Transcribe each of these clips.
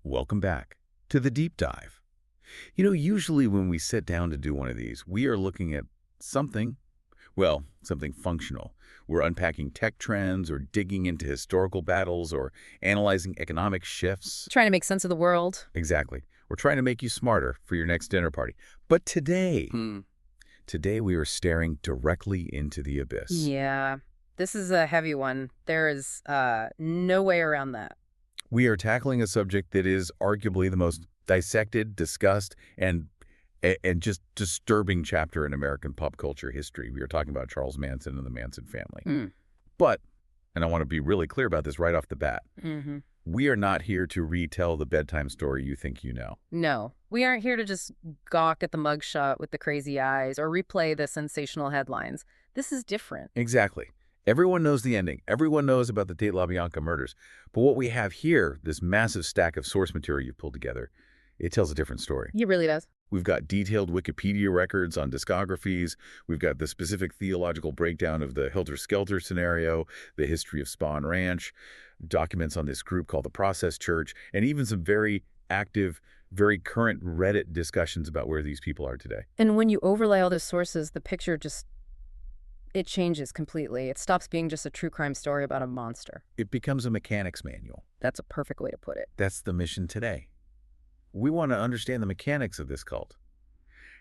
Welcome back to the deep dive. Usually when we sit down to do one of these, we are looking at something, something functional. We're unpacking tech trends or digging into historical battles or analyzing economic shifts. Trying to make sense of the world. Exactly. We're trying to make you smarter for your next dinner party. But today we are staring directly into the abyss. Yeah, this is a heavy one. There is no way around that. We are tackling a subject that is arguably the most dissected, discussed, and just disturbing chapter in American pop culture history. We are talking about Charles Manson and the Manson family. But, and I want to be really clear about this right off the bat, we are not here to retell the bedtime story you think you know. No, we aren't here to just gawk at the mugshot with the crazy eyes or replay the sensational headlines. This is different. Exactly. Everyone knows the ending. Everyone knows about the Tate LaBianca murders. But what we have here, this massive stack of source material you've pulled together, it tells a different story. It really does. We've got detailed Wikipedia records on discographies. We've got the specific theological breakdown of the Helter Skelter scenario, the history of Spahn Ranch, documents on this group called the Process Church, and even some very active, very current Reddit discussions about where these people are today. And when you overlay all those sources, the picture it changes completely. It stops being just a true crime story about a monster. It becomes a mechanic's manual. That's a perfect way to put it. That's the mission today. We want to understand the mechanics of this cult.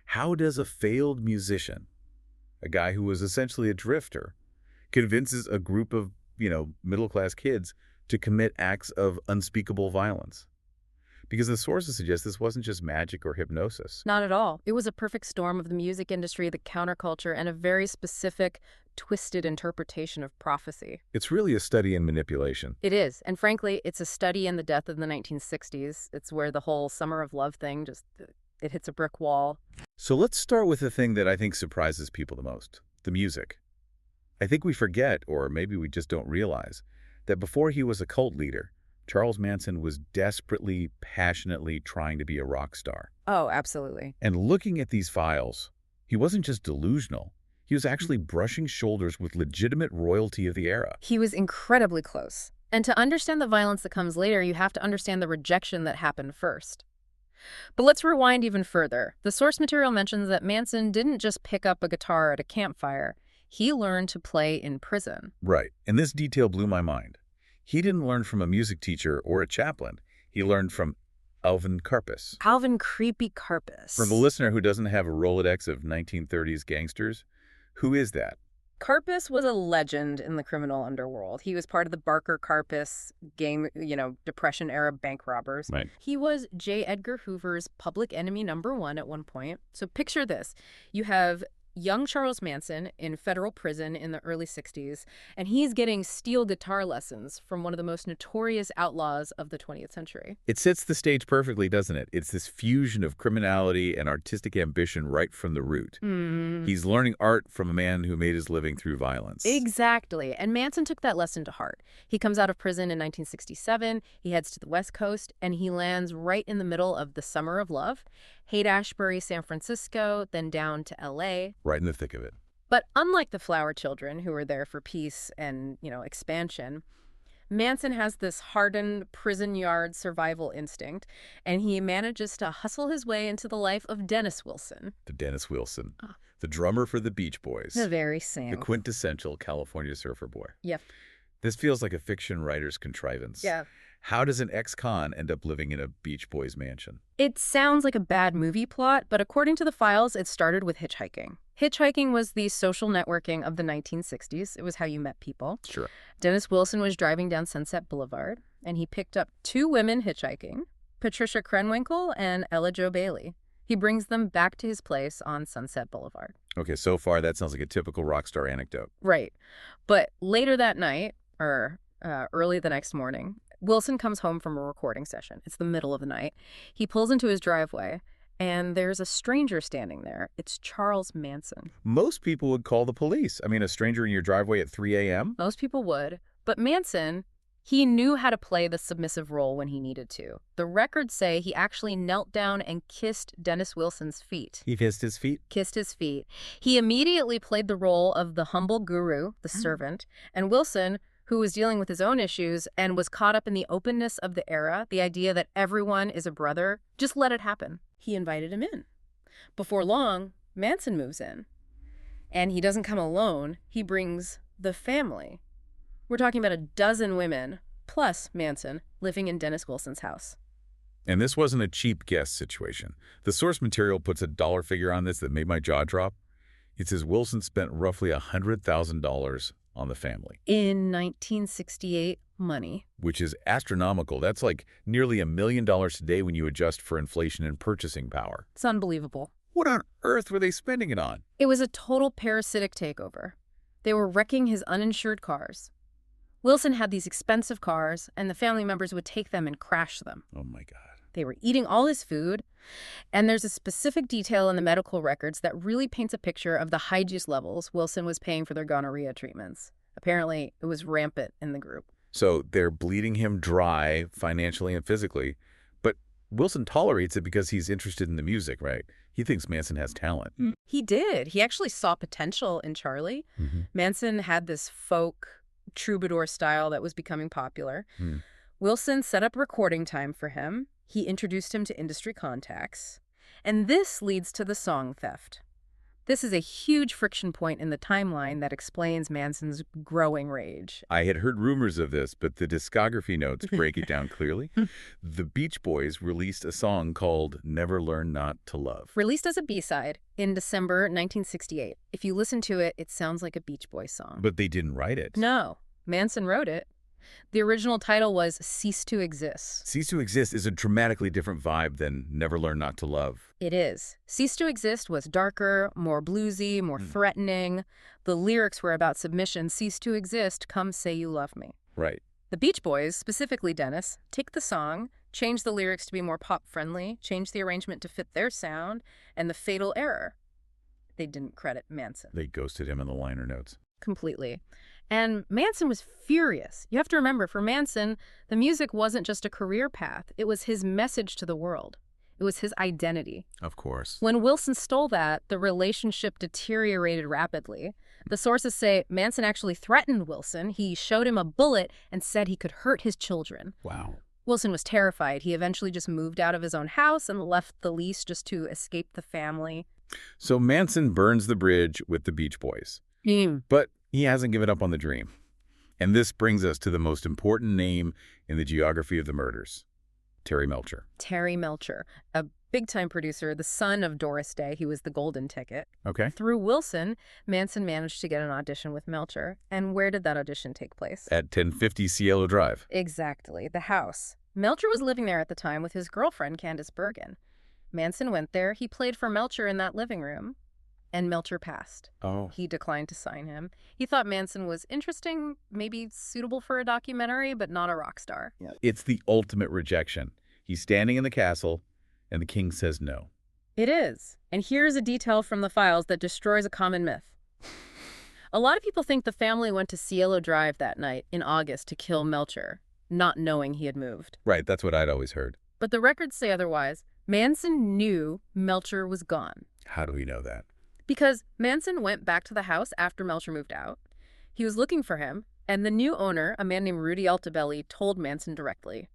How does a failed musician, a guy who was essentially a drifter, convinces a group of, middle-class kids to commit acts of unspeakable violence? Because the sources suggest this wasn't just magic or hypnosis. Not at all. It was a perfect storm of the music industry, the counterculture, and a very specific, twisted interpretation of prophecy. It's really a study in manipulation. It is. And frankly, it's a study in the death of the 1960s. It's where the whole Summer of Love thing it hits a brick wall. So let's start with the thing that I think surprises people the most, the music. I think we forget, or maybe we just don't realize, that before he was a cult leader, Charles Manson was desperately, passionately trying to be a rock star. Oh, absolutely. And looking at these files, he wasn't just delusional. He was actually brushing shoulders with legitimate royalty of the era. He was incredibly close. And to understand the violence that comes later, you have to understand the rejection that happened first. But let's rewind even further. The source material mentions that Manson didn't just pick up a guitar at a campfire. He learned to play in prison. Right. And this detail blew my mind. He didn't learn from a music teacher or a chaplain. He learned from Alvin Karpis. Alvin Creepy Karpis. For the listener who doesn't have a Rolodex of 1930s gangsters, who is that? Karpis was a legend in the criminal underworld. He was part of the Barker Karpis gang, Depression-era bank robbers. Right. He was J. Edgar Hoover's public enemy #1 at one point. So picture this. You have young Charles Manson in federal prison in the early 60s, and he's getting steel guitar lessons from one of the most notorious outlaws of the 20th century. It sets the stage perfectly, doesn't it? It's this fusion of criminality and artistic ambition right from the root. He's learning art from a man who made his living through violence. Exactly. And Manson took that lesson to heart. He comes out of prison in 1967, he heads to the West Coast, and he lands right in the middle of the Summer of Love, Haight-Ashbury, San Francisco, then down to L.A. Right in the thick of it. But unlike the Flower Children, who were there for peace and, expansion, Manson has this hardened prison yard survival instinct, and he manages to hustle his way into the life of Dennis Wilson. The Dennis Wilson. The drummer for the Beach Boys. The very same. The quintessential California surfer boy. Yep. This feels like a fiction writer's contrivance. Yeah. How does an ex-con end up living in a Beach Boys mansion? It sounds like a bad movie plot, but according to the files, it started with hitchhiking. Hitchhiking was the social networking of the 1960s. It was how you met people. Sure. Dennis Wilson was driving down Sunset Boulevard, and he picked up 2 women hitchhiking, Patricia Krenwinkel and Ella Jo Bailey. He brings them back to his place on Sunset Boulevard. Okay, so far that sounds like a typical rock star anecdote. Right. But later that night, or early the next morning, Wilson comes home from a recording session. It's the middle of the night. He pulls into his driveway, and there's a stranger standing there. It's Charles Manson. Most people would call the police. I mean, a stranger in your driveway at 3 a.m.? Most people would. But Manson, he knew how to play the submissive role when he needed to. The records say he actually knelt down and kissed Dennis Wilson's feet. He kissed his feet? Kissed his feet. He immediately played the role of the humble guru, the servant, and Wilson, who was dealing with his own issues and was caught up in the openness of the era, the idea that everyone is a brother. Just let it happen. He invited him in. Before long, Manson moves in. And he doesn't come alone. He brings the family. We're talking about a dozen women, plus Manson, living in Dennis Wilson's house. And this wasn't a cheap guest situation. The source material puts a dollar figure on this that made my jaw drop. It says Wilson spent roughly $100,000 on the family. In 1968 money. Which is astronomical. That's like nearly $1 million today when you adjust for inflation and purchasing power. It's unbelievable. What on earth were they spending it on? It was a total parasitic takeover. They were wrecking his uninsured cars. Wilson had these expensive cars, and the family members would take them and crash them. Oh, my God. They were eating all his food, and there's a specific detail in the medical records that really paints a picture of the high juice levels Wilson was paying for their gonorrhea treatments. Apparently, it was rampant in the group. So they're bleeding him dry financially and physically, but Wilson tolerates it because he's interested in the music, right? He thinks Manson has talent. He did. He actually saw potential in Charlie. Manson had this folk troubadour style that was becoming popular. Wilson set up recording time for him. He introduced him to industry contacts. And this leads to the song theft. This is a huge friction point in the timeline that explains Manson's growing rage. I had heard rumors of this, but the discography notes break it down clearly. The Beach Boys released a song called Never Learn Not to Love. Released as a B-side in December 1968. If you listen to it, it sounds like a Beach Boys song. But they didn't write it. No, Manson wrote it. The original title was Cease to Exist. Cease to Exist is a dramatically different vibe than Never Learn Not to Love. It is. Cease to Exist was darker, more bluesy, more threatening. The lyrics were about submission. Cease to exist, come say you love me. Right. The Beach Boys, specifically Dennis, take the song, change the lyrics to be more pop-friendly, change the arrangement to fit their sound, and the fatal error. They didn't credit Manson. They ghosted him in the liner notes. Completely. And Manson was furious. You have to remember, for Manson, the music wasn't just a career path. It was his message to the world. It was his identity. Of course. When Wilson stole that, the relationship deteriorated rapidly. The sources say Manson actually threatened Wilson. He showed him a bullet and said he could hurt his children. Wow. Wilson was terrified. He eventually just moved out of his own house and left the lease just to escape the family. So Manson burns the bridge with the Beach Boys. But he hasn't given up on the dream. And this brings us to the most important name in the geography of the murders, Terry Melcher. Terry Melcher, a big-time producer, the son of Doris Day. He was the golden ticket. Okay. Through Wilson, Manson managed to get an audition with Melcher. And where did that audition take place? At 1050 Cielo Drive. Exactly, the house. Melcher was living there at the time with his girlfriend, Candace Bergen. Manson went there. He played for Melcher in that living room. And Melcher passed. Oh. He declined to sign him. He thought Manson was interesting, maybe suitable for a documentary, but not a rock star. Yeah. It's the ultimate rejection. He's standing in the castle, and the king says no. It is. And here's a detail from the files that destroys a common myth. A lot of people think the family went to Cielo Drive that night in August to kill Melcher, not knowing he had moved. Right, that's what I'd always heard. But the records say otherwise. Manson knew Melcher was gone. How do we know that? Because Manson went back to the house after Melcher moved out. He was looking for him, and the new owner, a man named Rudy Altabelli, told Manson directly.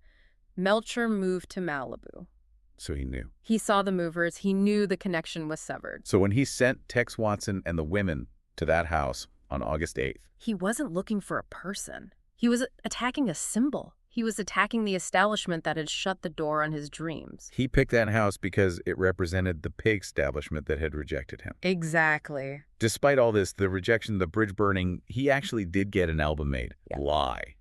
Melcher moved to Malibu. So he knew. He saw the movers. He knew the connection was severed. So when he sent Tex Watson and the women to that house on August 8th. He wasn't looking for a person. He was attacking a symbol. He was attacking the establishment that had shut the door on his dreams. He picked that house because it represented the pig establishment that had rejected him. Exactly. Despite all this, the rejection, the bridge burning, he actually did get an album made. Yeah. Lie.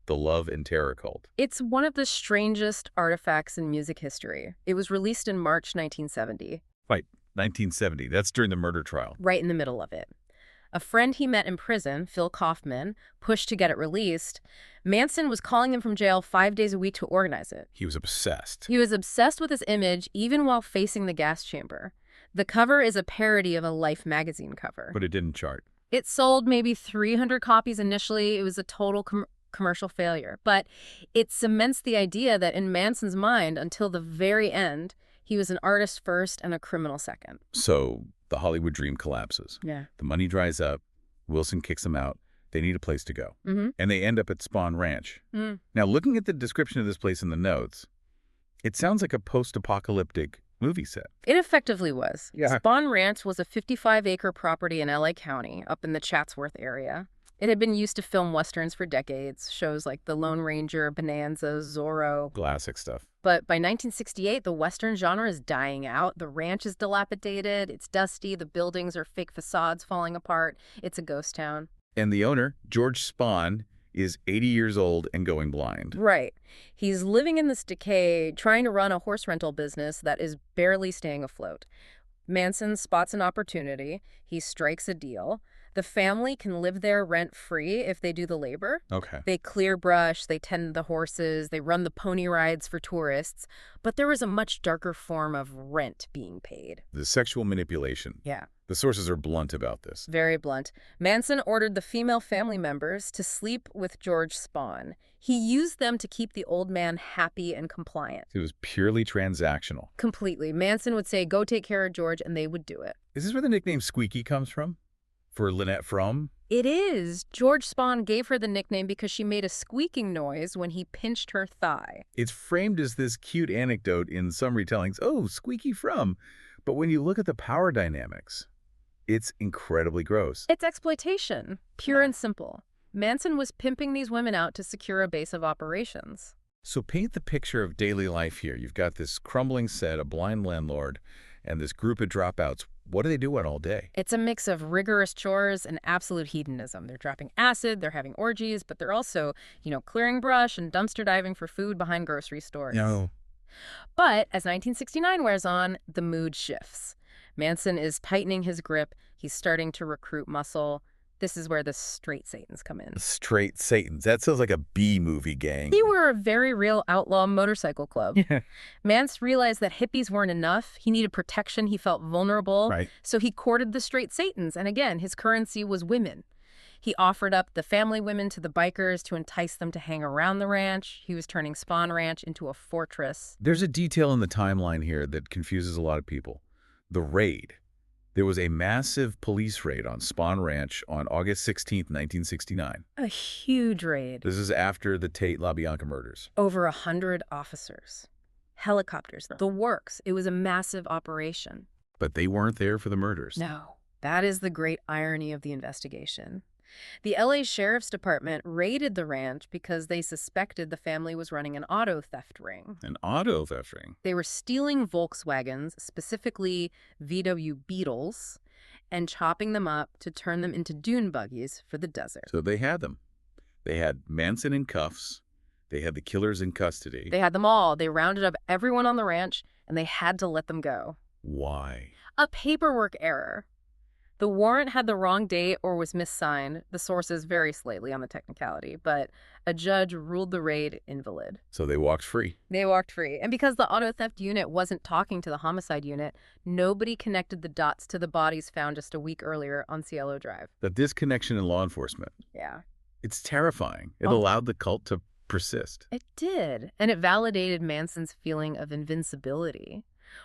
The Love and Terror Cult. It's one of the strangest artifacts in music history. It was released in March 1970. Right, 1970. That's during the murder trial. Right in the middle of it. A friend he met in prison, Phil Kaufman, pushed to get it released. Manson was calling him from jail 5 days a week to organize it. He was obsessed. He was obsessed with his image even while facing the gas chamber. The cover is a parody of a Life magazine cover. But it didn't chart. It sold maybe 300 copies initially. It was a total commercial failure. But it cements the idea that in Manson's mind, until the very end, he was an artist first and a criminal second. So the Hollywood dream collapses. Yeah. The money dries up. Wilson kicks him out. They need a place to go. Mm-hmm. And they end up at Spahn Ranch. Mm. Now, looking at the description of this place in the notes, it sounds like a post-apocalyptic movie set. It effectively was. Yeah. Spahn Ranch was a 55-acre property in LA County, up in the Chatsworth area. It had been used to film westerns for decades, shows like The Lone Ranger, Bonanza, Zorro. Classic stuff. But by 1968, the western genre is dying out. The ranch is dilapidated, it's dusty, the buildings are fake facades falling apart. It's a ghost town. And the owner, George Spahn, is 80 years old and going blind. Right. He's living in this decay, trying to run a horse rental business that is barely staying afloat. Manson spots an opportunity. He strikes a deal. The family can live there rent-free if they do the labor. Okay. They clear brush, they tend the horses, they run the pony rides for tourists. But there was a much darker form of rent being paid. The sexual manipulation. Yeah. The sources are blunt about this. Very blunt. Manson ordered the female family members to sleep with George Spahn. He used them to keep the old man happy and compliant. It was purely transactional. Completely. Manson would say, go take care of George, and they would do it. Is this where the nickname Squeaky comes from? For Lynette Fromm? It is. George Spahn gave her the nickname because she made a squeaking noise when he pinched her thigh. It's framed as this cute anecdote in some retellings. Oh, Squeaky Fromm. But when you look at the power dynamics, it's incredibly gross. It's exploitation, pure and simple. Manson was pimping these women out to secure a base of operations. So paint the picture of daily life here. You've got this crumbling set, a blind landlord, and this group of dropouts. What do they do all day? It's a mix of rigorous chores and absolute hedonism. They're dropping acid, they're having orgies, but they're also, clearing brush and dumpster diving for food behind grocery stores. No. But as 1969 wears on, the mood shifts. Manson is tightening his grip. He's starting to recruit muscle. This is where the straight Satans come in. Straight Satans. That sounds like a B-movie gang. They were a very real outlaw motorcycle club. Manson realized that hippies weren't enough. He needed protection. He felt vulnerable. Right. So he courted the straight Satans. And again, his currency was women. He offered up the family women to the bikers to entice them to hang around the ranch. He was turning Spahn Ranch into a fortress. There's a detail in the timeline here that confuses a lot of people. The raid. There was a massive police raid on Spahn Ranch on August 16th, 1969. A huge raid. This is after the Tate LaBianca murders. Over 100 officers. Helicopters. The works. It was a massive operation. But they weren't there for the murders. No. That is the great irony of the investigation. The LA Sheriff's Department raided the ranch because they suspected the family was running an auto theft ring. An auto theft ring? They were stealing Volkswagens, specifically VW Beetles, and chopping them up to turn them into dune buggies for the desert. So they had them. They had Manson in cuffs. They had the killers in custody. They had them all. They rounded up everyone on the ranch, and they had to let them go. Why? A paperwork error. The warrant had the wrong date or was missigned. The sources vary slightly on the technicality, but a judge ruled the raid invalid. So they walked free. They walked free. And because the auto theft unit wasn't talking to the homicide unit, nobody connected the dots to the bodies found just a week earlier on Cielo Drive. The disconnection in law enforcement. Yeah. It's terrifying. It Oh. allowed the cult to persist. It did. And it validated Manson's feeling of invincibility.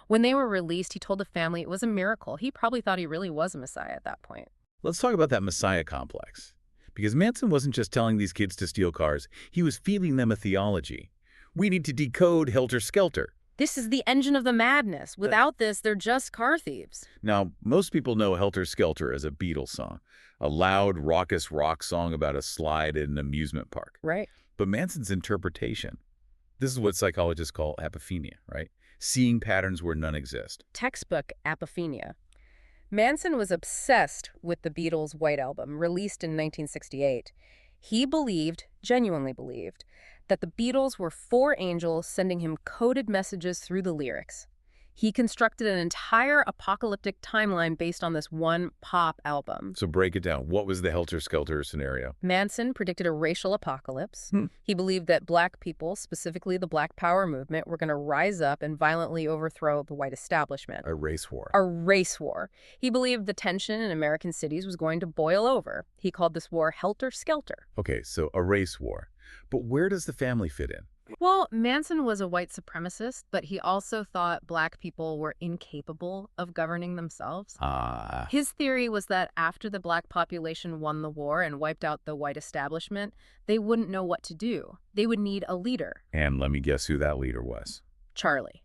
When they were released, he told the family it was a miracle. He probably thought he really was a messiah at that point. Let's talk about that messiah complex. Because Manson wasn't just telling these kids to steal cars. He was feeding them a theology. We need to decode Helter, Skelter. This is the engine of the madness. Without this, they're just car thieves. Now, most people know Helter, Skelter as a Beatles song. A loud, raucous rock song about a slide in an amusement park. Right. But Manson's interpretation, this is what psychologists call apophenia, right? Seeing patterns where none exist. Textbook apophenia. Manson was obsessed with the Beatles' White Album, released in 1968. He believed, genuinely believed, that the Beatles were four angels sending him coded messages through the lyrics. He constructed an entire apocalyptic timeline based on this one pop album. So break it down. What was the Helter Skelter scenario? Manson predicted a racial apocalypse. He believed that black people, specifically the Black Power movement, were going to rise up and violently overthrow the white establishment. A race war. A race war. He believed the tension in American cities was going to boil over. He called this war Helter Skelter. Okay, so a race war. But where does the family fit in? Well, Manson was a white supremacist, but he also thought black people were incapable of governing themselves. Ah, His theory was that after the black population won the war and wiped out the white establishment, they wouldn't know what to do. They would need a leader. and let me guess who that leader was. Charlie.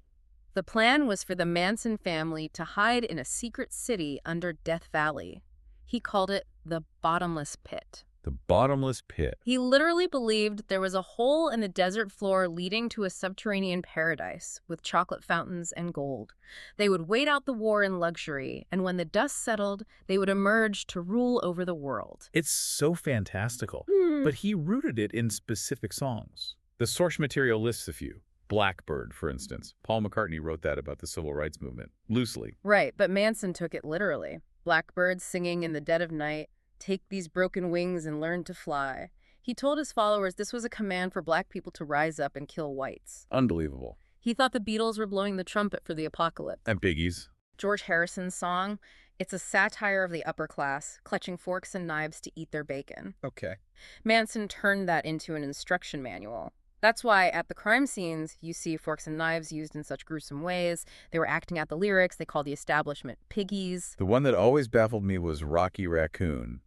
The plan was for the Manson family to hide in a secret city under Death Valley. He called it the Bottomless Pit. The bottomless pit. He literally believed there was a hole in the desert floor leading to a subterranean paradise with chocolate fountains and gold. They would wait out the war in luxury, and when the dust settled, they would emerge to rule over the world. It's so fantastical, but he rooted it in specific songs. The source material lists a few. Blackbird, for instance. Paul McCartney wrote that about the civil rights movement, loosely. Right, but Manson took it literally. Blackbirds singing in the dead of night, take these broken wings and learn to fly. He told his followers this was a command for black people to rise up and kill whites. Unbelievable. He thought the Beatles were blowing the trumpet for the apocalypse. And Biggie's. George Harrison's song, it's a satire of the upper class, clutching forks and knives to eat their bacon. Okay. Manson turned that into an instruction manual. That's why at the crime scenes, you see forks and knives used in such gruesome ways. They were acting out the lyrics. They called the establishment piggies. The one that always baffled me was Rocky Raccoon.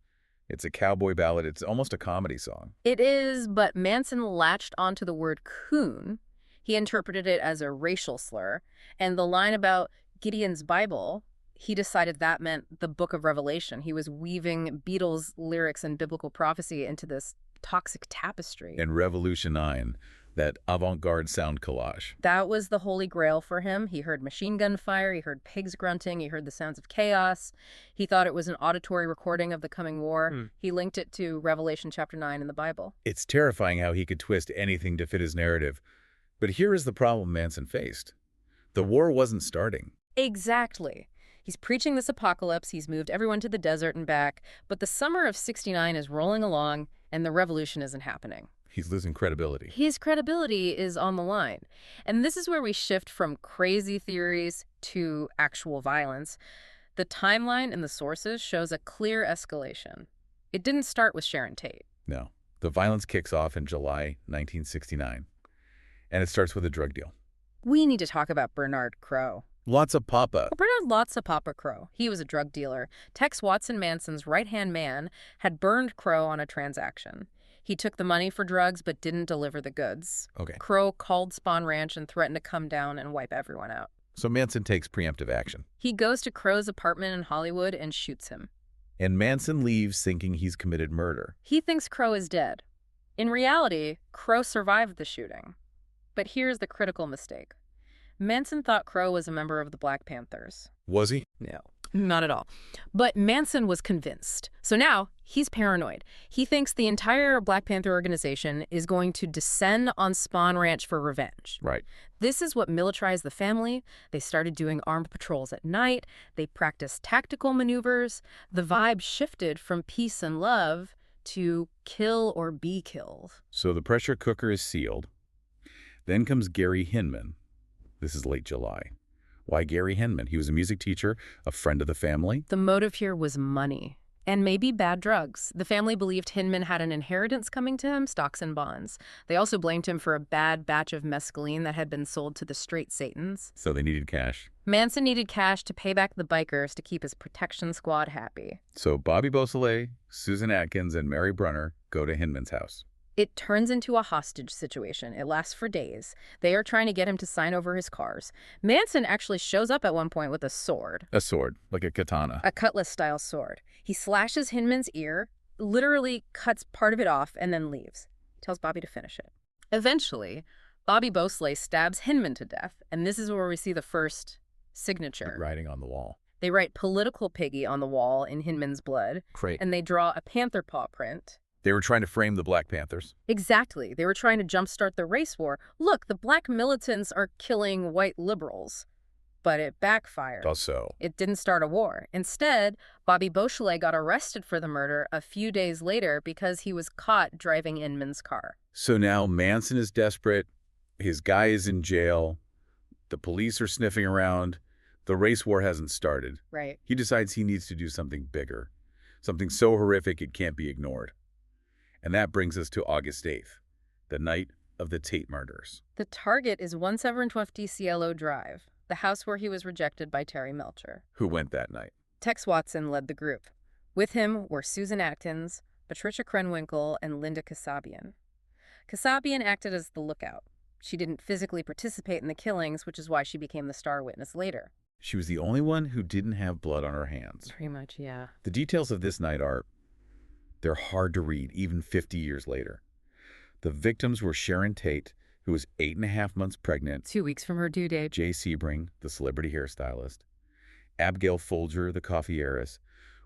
It's a cowboy ballad. It's almost a comedy song. It is, but Manson latched onto the word coon. He interpreted it as a racial slur. And the line about Gideon's Bible, he decided that meant the Book of Revelation. He was weaving Beatles lyrics and biblical prophecy into this toxic tapestry. And Revolution 9, that avant-garde sound collage. That was the holy grail for him. He heard machine gun fire, he heard pigs grunting, he heard the sounds of chaos. He thought it was an auditory recording of the coming war. He linked it to Revelation chapter 9 in the Bible. It's terrifying how he could twist anything to fit his narrative. But here is the problem Manson faced. The war wasn't starting. Exactly. He's preaching this apocalypse, he's moved everyone to the desert and back, but the summer of '69 is rolling along and the revolution isn't happening. He's losing credibility. His credibility is on the line. And this is where we shift from crazy theories to actual violence. The timeline in the sources shows a clear escalation. It didn't start with Sharon Tate. No. The violence kicks off in July 1969. And it starts with a drug deal. We need to talk about Bernard Crowe. Lots of papa. Bernard Lotsa Papa Crowe. He was a drug dealer. Tex Watson Manson's right-hand man had burned Crowe on a transaction. He took the money for drugs but didn't deliver the goods. Okay. Crowe called Spahn Ranch and threatened to come down and wipe everyone out. So Manson takes preemptive action. He goes to Crowe's apartment in Hollywood and shoots him. And Manson leaves thinking he's committed murder. He thinks Crowe is dead. In reality, Crowe survived the shooting. But here's the critical mistake. Manson thought Crowe was a member of the Black Panthers. Was he? No, not at all. But Manson was convinced. So now he's paranoid. He thinks the entire Black Panther organization is going to descend on Spahn Ranch for revenge. Right. This is what militarized the family. They started doing armed patrols at night. They practiced tactical maneuvers. The vibe shifted from peace and love to kill or be killed. So the pressure cooker is sealed. Then comes Gary Hinman. This is late July. Why Gary Hinman? He was a music teacher, a friend of the family. The motive here was money. And maybe bad drugs. The family believed Hinman had an inheritance coming to him, stocks and bonds. They also blamed him for a bad batch of mescaline that had been sold to the straight Satans. So they needed cash. Manson needed cash to pay back the bikers to keep his protection squad happy. So Bobby Beausoleil, Susan Atkins, and Mary Brunner go to Hinman's house. It turns into a hostage situation. It lasts for days. They are trying to get him to sign over his cars. Manson actually shows up at one point with a sword. A sword, like a katana. A cutlass-style sword. He slashes Hinman's ear, literally cuts part of it off, and then leaves. Tells Bobby to finish it. Eventually, Bobby Beausoleil stabs Hinman to death, and this is where we see the first signature. Writing on the wall. They write "Political Piggy" on the wall in Hinman's blood, Great. and they draw a panther paw print. They were trying to frame the Black Panthers. Exactly. They were trying to jumpstart the race war. Look, the black militants are killing white liberals. But it backfired. Also. It didn't start a war. Instead, Bobby Beausoleil got arrested for the murder a few days later because he was caught driving Hinman's car. So now Manson is desperate. His guy is in jail. The police are sniffing around. The race war hasn't started. Right. He decides he needs to do something bigger. Something so horrific it can't be ignored. And that brings us to August 8th, the night of the Tate murders? The target is 1720 Cielo Drive, the house where he was rejected by Terry Melcher. Who went that night? Tex Watson led the group. With him were Susan Atkins, Patricia Krenwinkel, and Linda Kasabian. Kasabian acted as the lookout. She didn't physically participate in the killings, which is why she became the star witness later. She was the only one who didn't have blood on her hands. Pretty much, yeah. The details of this night they're hard to read, even 50 years later. The victims were Sharon Tate, who was 8.5 months pregnant. 2 weeks from her due date. Jay Sebring, the celebrity hairstylist. Abigail Folger, the coffee heiress.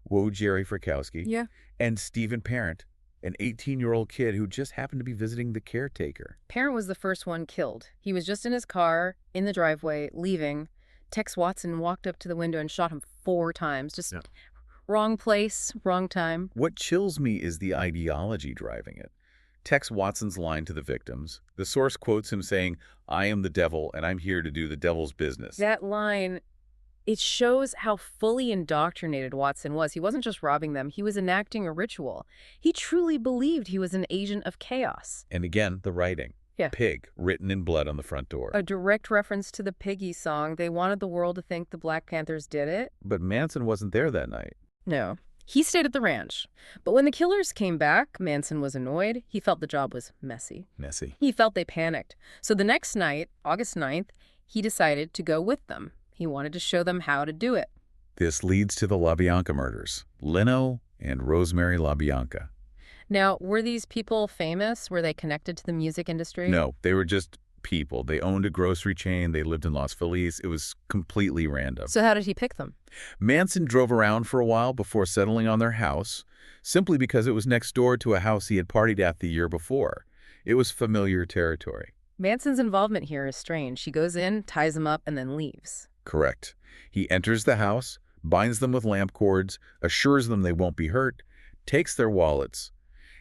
Woe Jerry Frykowski. Yeah. And Stephen Parent, an 18-year-old kid who just happened to be visiting the caretaker. Parent was the first one killed. He was just in his car, in the driveway, leaving. Tex Watson walked up to the window and shot him 4 times. Just wrong place, wrong time. What chills me is the ideology driving it. Tex Watson's line to the victims. The source quotes him saying, "I am the devil, and I'm here to do the devil's business." That line, it shows how fully indoctrinated Watson was. He wasn't just robbing them. He was enacting a ritual. He truly believed he was an agent of chaos. And again, the writing. Yeah. Pig, written in blood on the front door. A direct reference to the Piggy song. They wanted the world to think the Black Panthers did it. But Manson wasn't there that night. No. He stayed at the ranch. But when the killers came back, Manson was annoyed. He felt the job was messy. Messy. He felt they panicked. So the next night, August 9th, he decided to go with them. He wanted to show them how to do it. This leads to the LaBianca murders. Leno and Rosemary LaBianca. Now, were these people famous? Were they connected to the music industry? No, they were just people. They owned a grocery chain. They lived in Los Feliz. It was completely random. So how did he pick them? Manson drove around for a while before settling on their house, simply because it was next door to a house he had partied at the year before. It was familiar territory. Manson's involvement here is strange. He goes in, ties them up, and then leaves. Correct. He enters the house, binds them with lamp cords, assures them they won't be hurt, takes their wallets,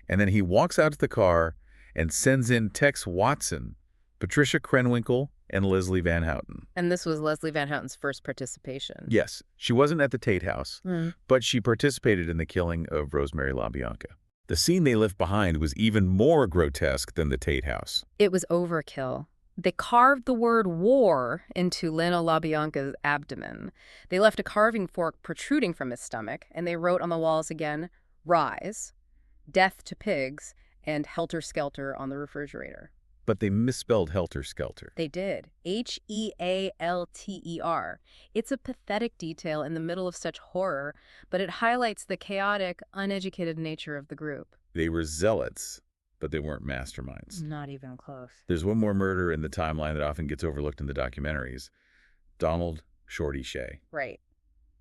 and then he walks out to the car and sends in Tex Watson, Patricia Krenwinkel, and Leslie Van Houten. And this was Leslie Van Houten's first participation. Yes, she wasn't at the Tate house, but she participated in the killing of Rosemary LaBianca. The scene they left behind was even more grotesque than the Tate house. It was overkill. They carved the word war into Leno LaBianca's abdomen. They left a carving fork protruding from his stomach, and they wrote on the walls again, "Rise," "Death to Pigs," and "Helter Skelter" on the refrigerator. But they misspelled Helter Skelter. They did. H-E-A-L-T-E-R. It's a pathetic detail in the middle of such horror, but it highlights the chaotic, uneducated nature of the group. They were zealots, but they weren't masterminds. Not even close. There's one more murder in the timeline that often gets overlooked in the documentaries. Donald Shorty Shea. Right.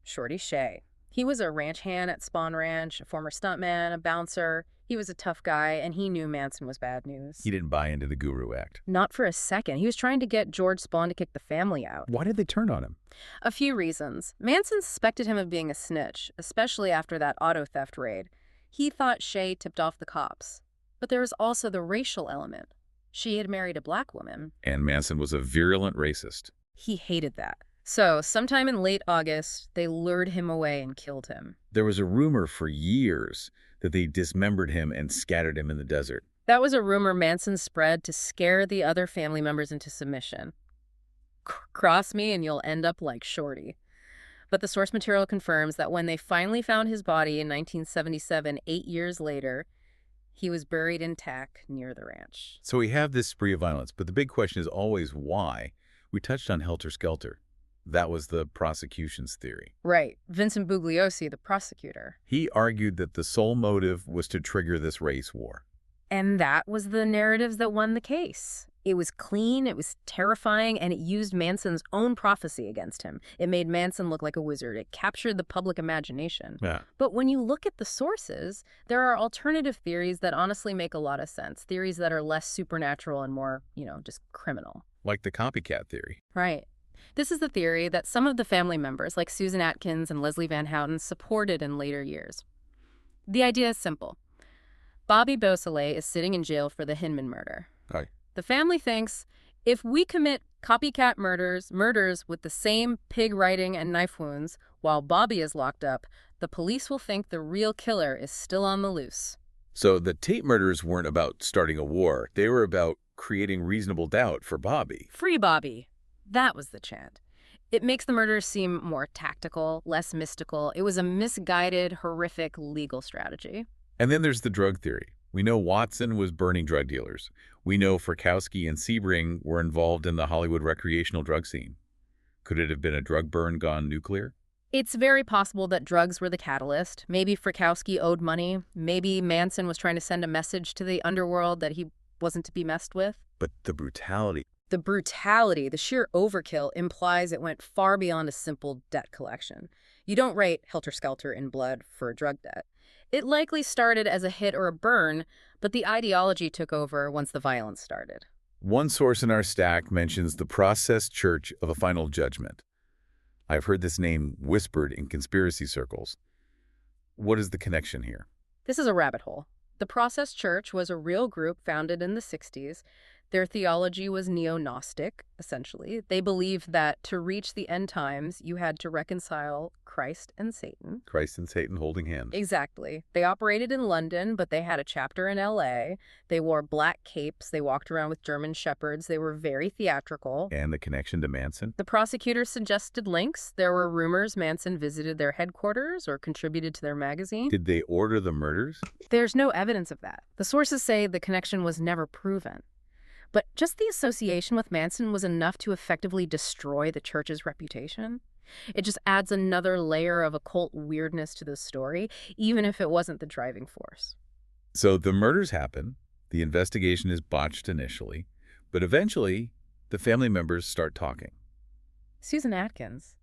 Shorty Shea. He was a ranch hand at Spahn Ranch, a former stuntman, a bouncer. He was a tough guy, and he knew Manson was bad news. He didn't buy into the Guru Act. Not for a second. He was trying to get George Spahn to kick the family out. Why did they turn on him? A few reasons. Manson suspected him of being a snitch, especially after that auto theft raid. He thought Shea tipped off the cops. But there was also the racial element. She had married a black woman. And Manson was a virulent racist. He hated that. So, sometime in late August, they lured him away and killed him. There was a rumor for years that they dismembered him and scattered him in the desert. That was a rumor Manson spread to scare the other family members into submission. Cross me and you'll end up like Shorty. But the source material confirms that when they finally found his body in 1977, 8 years later, he was buried intact near the ranch. So we have this spree of violence, but the big question is always why. We touched on Helter Skelter. That was the prosecution's theory. Right. Vincent Bugliosi, the prosecutor. He argued that the sole motive was to trigger this race war. And that was the narratives that won the case. It was clean, it was terrifying, and it used Manson's own prophecy against him. It made Manson look like a wizard. It captured the public imagination. Yeah. But when you look at the sources, there are alternative theories that honestly make a lot of sense. Theories that are less supernatural and more, just criminal. Like the copycat theory. Right. This is the theory that some of the family members, like Susan Atkins and Leslie Van Houten, supported in later years. The idea is simple. Bobby Beausoleil is sitting in jail for the Hinman murder. Hi. The family thinks, if we commit copycat murders with the same pig writing and knife wounds, while Bobby is locked up, the police will think the real killer is still on the loose. So the Tate murders weren't about starting a war. They were about creating reasonable doubt for Bobby. Free Bobby. That was the chant. It makes the murders seem more tactical, less mystical. It was a misguided, horrific legal strategy. And then there's the drug theory. We know Watson was burning drug dealers. We know Frykowski and Sebring were involved in the Hollywood recreational drug scene. Could it have been a drug burn gone nuclear? It's very possible that drugs were the catalyst. Maybe Frykowski owed money. Maybe Manson was trying to send a message to the underworld that he wasn't to be messed with. But the brutality. The brutality, the sheer overkill, implies it went far beyond a simple debt collection. You don't write Helter Skelter in blood for a drug debt. It likely started as a hit or a burn, but the ideology took over once the violence started. One source in our stack mentions the Process Church of a Final Judgment. I've heard this name whispered in conspiracy circles. What is the connection here? This is a rabbit hole. The Process Church was a real group founded in the 60s. Their theology was neo-Gnostic, essentially. They believed that to reach the end times, you had to reconcile Christ and Satan. Christ and Satan holding hands. Exactly. They operated in London, but they had a chapter in L.A. They wore black capes. They walked around with German shepherds. They were very theatrical. And the connection to Manson? The prosecutors suggested links. There were rumors Manson visited their headquarters or contributed to their magazine. Did they order the murders? There's no evidence of that. The sources say the connection was never proven. But just the association with Manson was enough to effectively destroy the church's reputation. It just adds another layer of occult weirdness to the story, even if it wasn't the driving force. So the murders happen, the investigation is botched initially, but eventually the family members start talking. Susan Atkins.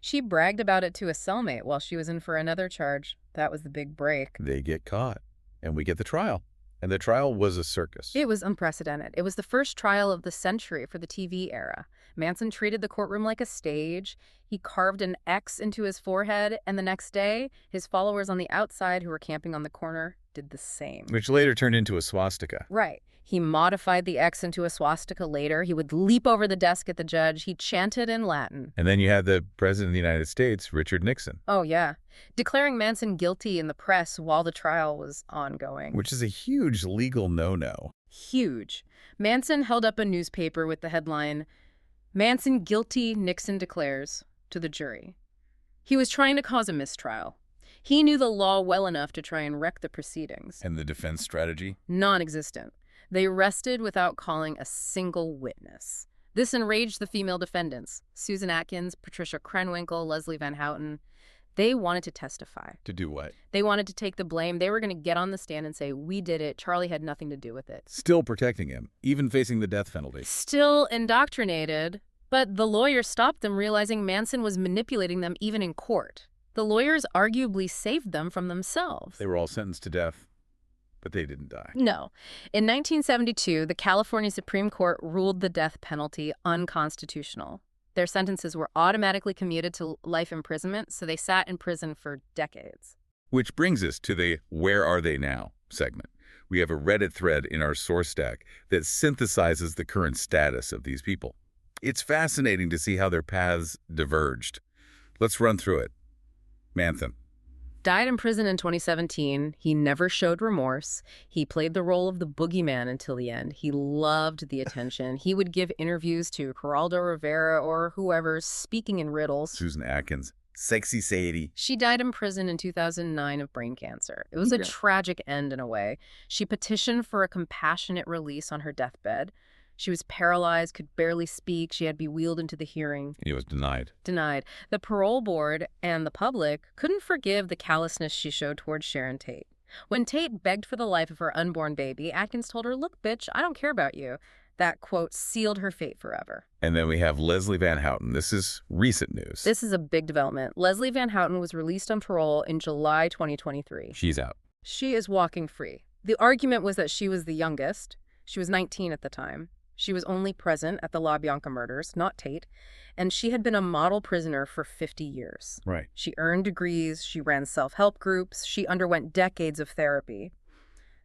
She bragged about it to a cellmate while she was in for another charge. That was the big break. They get caught, and we get the trial. And the trial was a circus. It was unprecedented. It was the first trial of the century for the TV era. Manson treated the courtroom like a stage. He carved an X into his forehead, and the next day, his followers on the outside who were camping on the corner did the same. Which later turned into a swastika. Right. He modified the X into a swastika later. He would leap over the desk at the judge. He chanted in Latin. And then you had the President of the United States, Richard Nixon. Oh, yeah. Declaring Manson guilty in the press while the trial was ongoing. Which is a huge legal no-no. Huge. Manson held up a newspaper with the headline, "Manson guilty, Nixon declares," to the jury. He was trying to cause a mistrial. He knew the law well enough to try and wreck the proceedings. And the defense strategy? Non-existent. They arrested without calling a single witness. This enraged the female defendants, Susan Atkins, Patricia Krenwinkel, Leslie Van Houten. They wanted to testify. To do what? They wanted to take the blame. They were going to get on the stand and say, "We did it. Charlie had nothing to do with it." Still protecting him, even facing the death penalty. Still indoctrinated, but the lawyers stopped them, realizing Manson was manipulating them even in court. The lawyers arguably saved them from themselves. They were all sentenced to death, but they didn't die. No. In 1972, the California Supreme Court ruled the death penalty unconstitutional. Their sentences were automatically commuted to life imprisonment, so they sat in prison for decades. Which brings us to the "Where Are They Now" segment. We have a Reddit thread in our source stack that synthesizes the current status of these people. It's fascinating to see how their paths diverged. Let's run through it. Manson. Died in prison in 2017. He never showed remorse. He played the role of the boogeyman until the end. He loved the attention. He would give interviews to Geraldo Rivera or whoever, speaking in riddles. Susan Atkins. Sexy Sadie. She died in prison in 2009 of brain cancer. It was a tragic end in a way. She petitioned for a compassionate release on her deathbed. She was paralyzed, could barely speak. She had to be wheeled into the hearing. He was denied. Denied. The parole board and the public couldn't forgive the callousness she showed towards Sharon Tate. When Tate begged for the life of her unborn baby, Atkins told her, "Look, bitch, I don't care about you." That, quote, sealed her fate forever. And then we have Leslie Van Houten. This is recent news. This is a big development. Leslie Van Houten was released on parole in July 2023. She's out. She is walking free. The argument was that she was the youngest. She was 19 at the time. She was only present at the La Bianca murders, not Tate, and she had been a model prisoner for 50 years. Right. She earned degrees, she ran self-help groups, she underwent decades of therapy.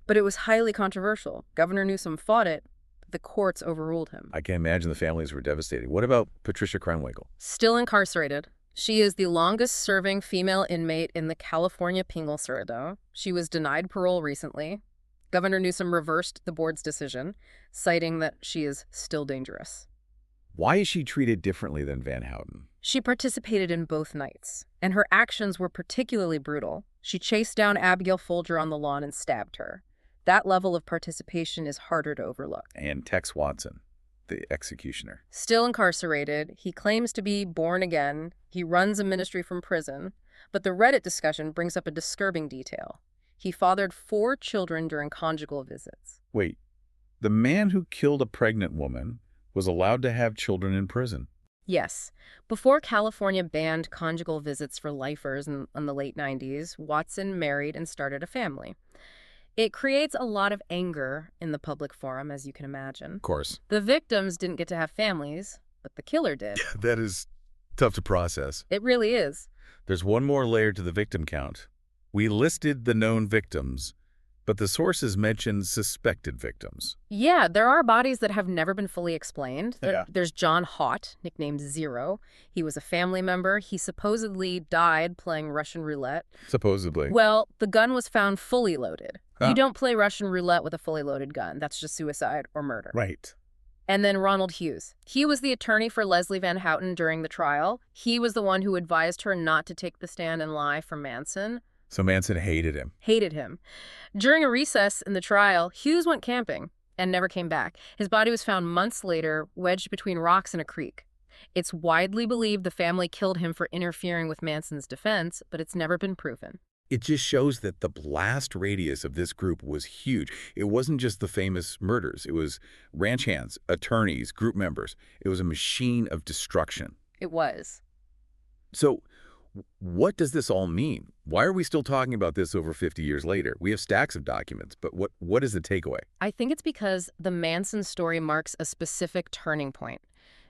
But it was highly controversial. Governor Newsom fought it, but the courts overruled him. I can imagine the families were devastated. What about Patricia Krenwinkel? Still incarcerated. She is the longest-serving female inmate in the California penal system. She was denied parole recently. Governor Newsom reversed the board's decision, citing that she is still dangerous. Why is she treated differently than Van Houten? She participated in both nights, and her actions were particularly brutal. She chased down Abigail Folger on the lawn and stabbed her. That level of participation is harder to overlook. And Tex Watson, the executioner. Still incarcerated, he claims to be born again. He runs a ministry from prison. But the Reddit discussion brings up a disturbing detail. He fathered 4 children during conjugal visits. Wait, the man who killed a pregnant woman was allowed to have children in prison? Yes. Before California banned conjugal visits for lifers in the late 90s, Watson married and started a family. It creates a lot of anger in the public forum, as you can imagine. Of course. The victims didn't get to have families, but the killer did. That is tough to process. It really is. There's one more layer to the victim count. We listed the known victims, but the sources mentioned suspected victims. Yeah, there are bodies that have never been fully explained. Yeah. There's John Haught, nicknamed Zero. He was a family member. He supposedly died playing Russian roulette. Supposedly. Well, the gun was found fully loaded. Huh. You don't play Russian roulette with a fully loaded gun. That's just suicide or murder. Right. And then Ronald Hughes. He was the attorney for Leslie Van Houten during the trial. He was the one who advised her not to take the stand and lie for Manson. So Manson hated him. Hated him. During a recess in the trial, Hughes went camping and never came back. His body was found months later, wedged between rocks in a creek. It's widely believed the family killed him for interfering with Manson's defense, but it's never been proven. It just shows that the blast radius of this group was huge. It wasn't just the famous murders. It was ranch hands, attorneys, group members. It was a machine of destruction. It was. So what does this all mean? Why are we still talking about this over 50 years later? We have stacks of documents, but what is the takeaway? I think it's because the Manson story marks a specific turning point.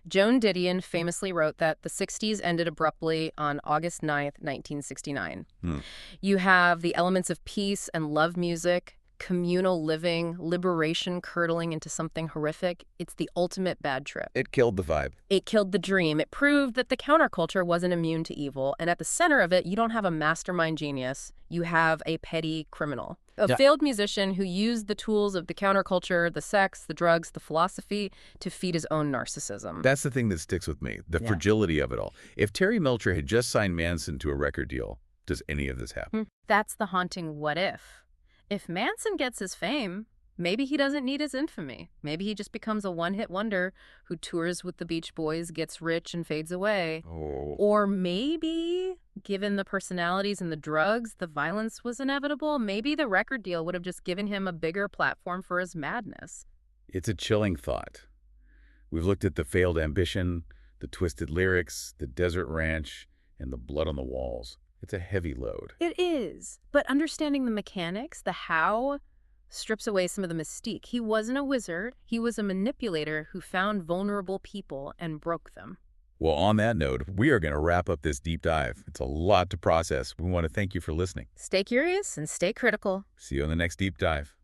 Joan Didion famously wrote that the 60s ended abruptly on August 9th, 1969. You have the elements of peace and love music, communal living, liberation curdling into something horrific. It's the ultimate bad trip. It killed the vibe. It killed the dream. It proved that the counterculture wasn't immune to evil. And at the center of it, you don't have a mastermind genius. You have a petty criminal. A failed musician who used the tools of the counterculture, the sex, the drugs, the philosophy to feed his own narcissism. That's the thing that sticks with me, the fragility of it all. If Terry Melcher had just signed Manson to a record deal, does any of this happen? That's the haunting what if. If Manson gets his fame, maybe he doesn't need his infamy. Maybe he just becomes a one-hit wonder who tours with the Beach Boys, gets rich, and fades away. Or maybe, given the personalities and the drugs, the violence was inevitable. Maybe the record deal would have just given him a bigger platform for his madness. It's a chilling thought. We've looked at the failed ambition, the twisted lyrics, the desert ranch, and the blood on the walls. It's a heavy load. It is. But understanding the mechanics, the how, strips away some of the mystique. He wasn't a wizard. He was a manipulator who found vulnerable people and broke them. Well, on that note, we are going to wrap up this deep dive. It's a lot to process. We want to thank you for listening. Stay curious and stay critical. See you on the next deep dive.